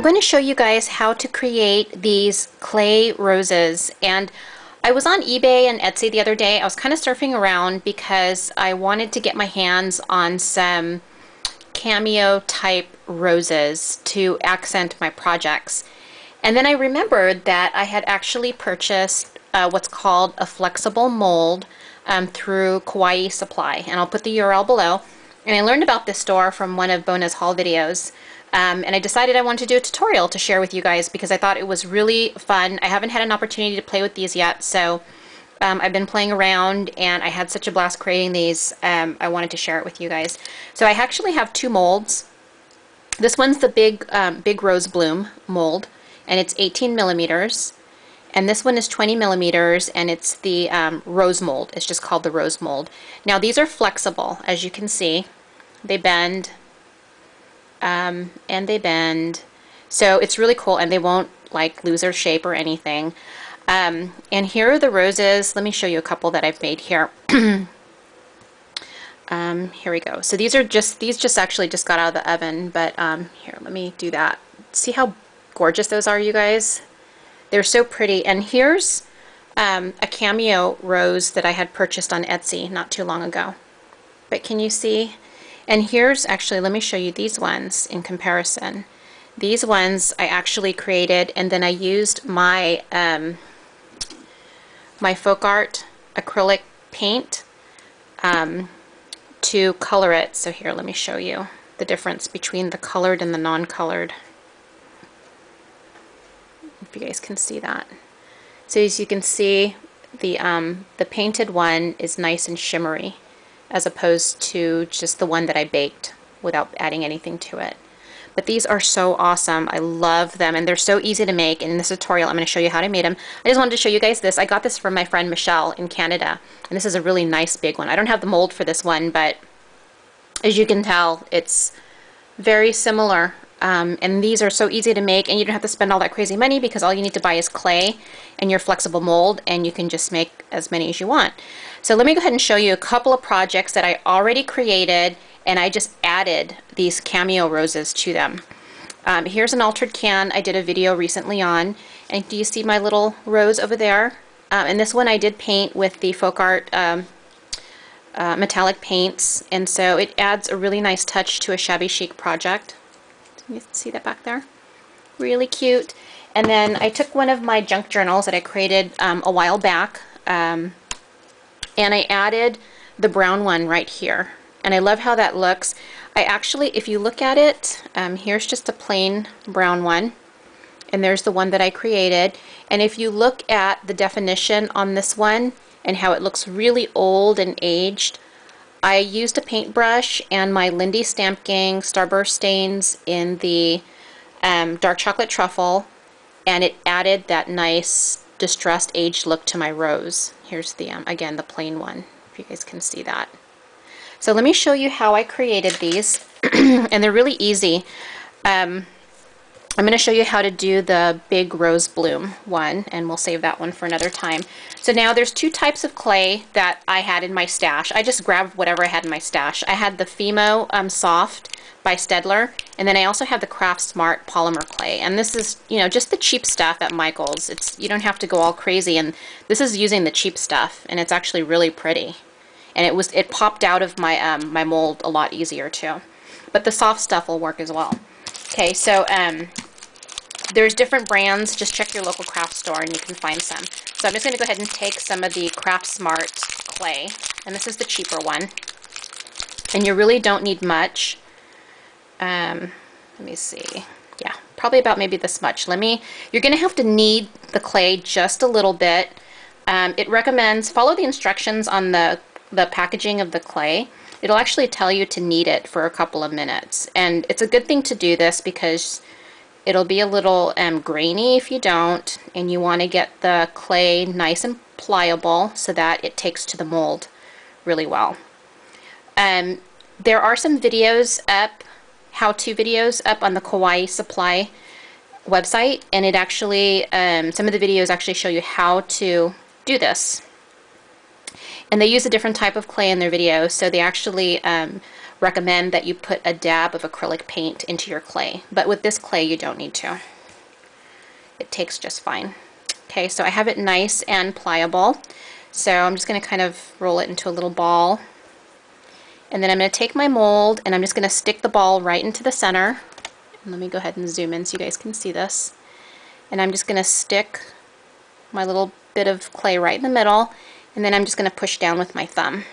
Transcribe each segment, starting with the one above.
going to show you guys how to create these clay roses. And I was on eBay and Etsy the other day. I was kind of surfing around because I wanted to get my hands on some cameo type roses to accent my projects. And then I remembered that I had actually purchased what's called a flexible mold through Kawaii Supply, and I'll put the URL below. And I learned about this store from one of Bona's haul videos, and I decided I wanted to do a tutorial to share with you guys because I thought it was really fun. I haven't had an opportunity to play with these yet, so I've been playing around and I had such a blast creating these. I wanted to share it with you guys. So I actually have two molds. This one's the big rose bloom mold, and it's 18 millimeters. And this one is 20 millimeters, and it's the rose mold. It's just called the rose mold. Now these are flexible, as you can see. They bend, and they bend. So it's really cool, and they won't like lose their shape or anything. And here are the roses. Let me show you a couple that I've made here. Here we go. So these just actually just got out of the oven, but here, let me do that. See how gorgeous those are, you guys? They're so pretty. And here's a cameo rose that I had purchased on Etsy not too long ago. But can you see? And here's actually, let me show you these ones in comparison. These ones I actually created, and then I used my my folk art acrylic paint to color it. So here, let me show you the difference between the colored and the non-colored. If you guys can see that. So as you can see, the painted one is nice and shimmery as opposed to just the one that I baked without adding anything to it. But these are so awesome. I love them, and they're so easy to make. And in this tutorial, I'm going to show you how I made them. I just wanted to show you guys this. I got this from my friend Michelle in Canada, and this is a really nice big one. I don't have the mold for this one, but as you can tell, it's very similar. And these are so easy to make, and you don't have to spend all that crazy money because all you need to buy is clay and your flexible mold, and you can just make as many as you want. So let me go ahead and show you a couple of projects that I already created, and I just added these cameo roses to them. Here's an altered can I did a video recently on, and do you see my little rose over there? And this one I did paint with the folk art metallic paints, and so it adds a really nice touch to a shabby chic project. You see that back there? Really cute. And then I took one of my junk journals that I created a while back, and I added the brown one right here. And I love how that looks. I actually, if you look at it, here's just a plain brown one, and there's the one that I created. And if you look at the definition on this one and how it looks really old and aged, I used a paintbrush and my Lindy Stamp Gang Starburst stains in the dark chocolate truffle, and it added that nice distressed aged look to my rose. Here's the again, the plain one, if you guys can see that. So let me show you how I created these, and they're really easy. I'm going to show you how to do the big rose bloom one, and we'll save that one for another time. So now there's two types of clay that I had in my stash. I just grabbed whatever I had in my stash. I had the Fimo Soft by Stedler, and then I also have the Craft Smart polymer clay. And this is, you know, just the cheap stuff at Michael's. You don't have to go all crazy, and this is using the cheap stuff, and it's actually really pretty. And it popped out of my my mold a lot easier too. But the soft stuff will work as well. Okay, so there's different brands. Just check your local craft store and you can find some. So I'm just going to go ahead and take some of the Craft Smart clay, and this is the cheaper one. And you really don't need much. Let me see. Yeah, probably about maybe this much. You're going to have to knead the clay just a little bit. It recommends follow the instructions on the packaging of the clay. It'll actually tell you to knead it for a couple of minutes, and it's a good thing to do this because it'll be a little grainy if you don't, and you want to get the clay nice and pliable so that it takes to the mold really well. There are some videos up, how-to videos up on the Kawaii Supply website, and it actually, some of the videos actually show you how to do this. And they use a different type of clay in their videos, so they actually recommend that you put a dab of acrylic paint into your clay. But with this clay, you don't need to. It takes just fine. Okay, so I have it nice and pliable. So I'm just going to kind of roll it into a little ball. And then I'm going to take my mold and I'm just going to stick the ball right into the center. And let me go ahead and zoom in so you guys can see this. And I'm just going to stick my little bit of clay right in the middle. And then I'm just going to push down with my thumb.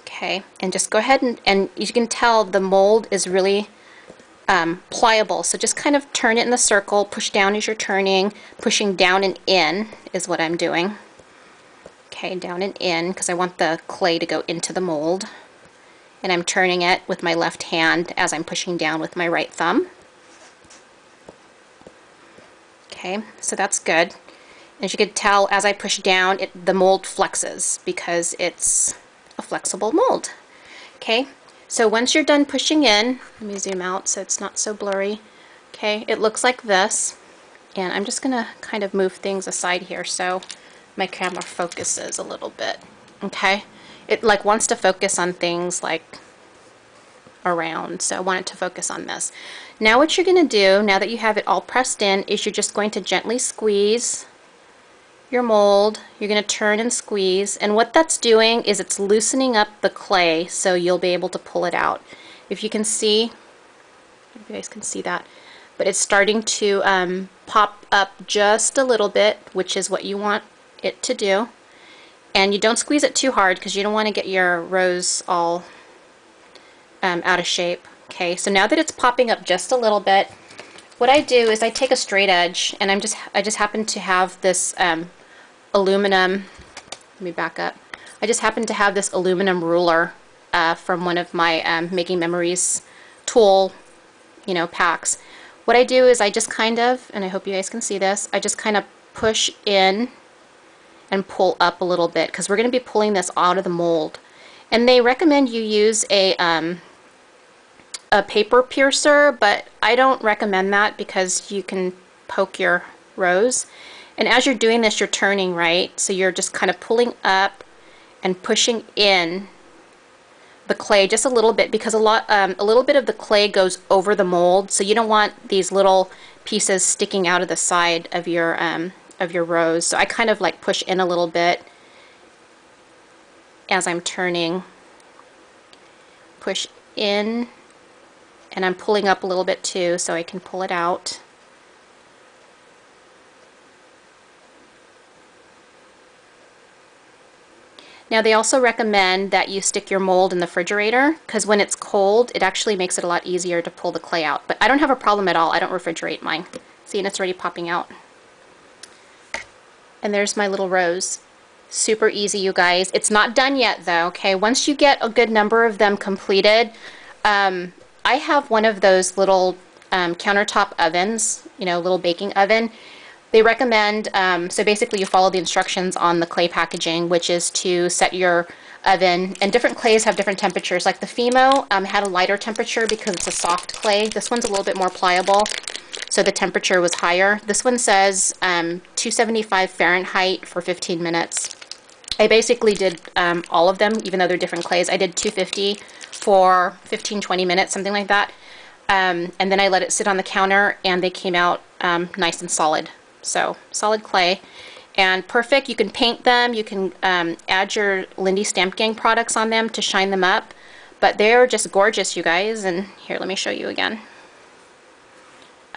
Okay, and just go ahead and you can tell the mold is really pliable. So just kind of turn it in the circle, push down as you're turning, pushing down and in is what I'm doing. Okay, down and in because I want the clay to go into the mold. And I'm turning it with my left hand as I'm pushing down with my right thumb. Okay, so that's good. As you can tell, as I push down, the mold flexes because it's a flexible mold. Okay, so once you're done pushing in, let me zoom out so it's not so blurry. Okay, it looks like this. And I'm just going to kind of move things aside here so my camera focuses a little bit. Okay, it like wants to focus on things like around, so I want it to focus on this. Now what you're going to do, now that you have it all pressed in, is you're just going to gently squeeze your mold. You're going to turn and squeeze, and what that's doing is it's loosening up the clay so you'll be able to pull it out. If you can see, if you guys can see that, but it's starting to pop up just a little bit, which is what you want it to do. And you don't squeeze it too hard because you don't want to get your rose all out of shape. Okay, so now that it's popping up just a little bit, what I do is I take a straight edge, and I just happen to have this aluminum. Let me back up. I just happen to have this aluminum ruler from one of my Making Memories tool, packs. What I do is I just kind of, and I hope you guys can see this, I just kind of push in and pull up a little bit because we're going to be pulling this out of the mold. And they recommend you use a paper piercer, but I don't recommend that because you can poke your rose. And as you're doing this, you're turning, right? So you're just kind of pulling up and pushing in the clay just a little bit because a little bit of the clay goes over the mold, so you don't want these little pieces sticking out of the side of your rose. So I kind of like push in a little bit as I'm turning, push in, and I'm pulling up a little bit too so I can pull it out. Now they also recommend that you stick your mold in the refrigerator because when it's cold it actually makes it a lot easier to pull the clay out. But I don't have a problem at all. I don't refrigerate mine. See, and it's already popping out. And there's my little rose. Super easy, you guys. It's not done yet though, okay? Once you get a good number of them completed, I have one of those little countertop ovens, little baking oven. They recommend, so basically you follow the instructions on the clay packaging, which is to set your oven, and different clays have different temperatures. Like the Fimo had a lighter temperature because it's a soft clay. This one's a little bit more pliable, so the temperature was higher. This one says 275 Fahrenheit for 15 minutes. I basically did all of them, even though they're different clays. I did 250 for 15-20 minutes, something like that. And then I let it sit on the counter, and they came out nice and solid. So solid clay and perfect. You can paint them, you can add your Lindy Stamp Gang products on them to shine them up, but they're just gorgeous, you guys. And here, let me show you again.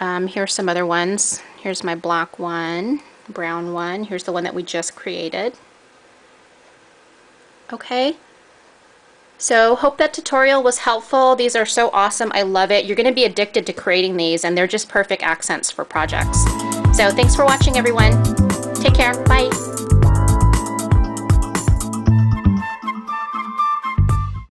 Here's some other ones. Here's my black one, brown one. Here's the one that we just created. Okay, so hope that tutorial was helpful. These are so awesome. I love it. You're going to be addicted to creating these, and they're just perfect accents for projects. So thanks for watching, everyone. Take care. Bye.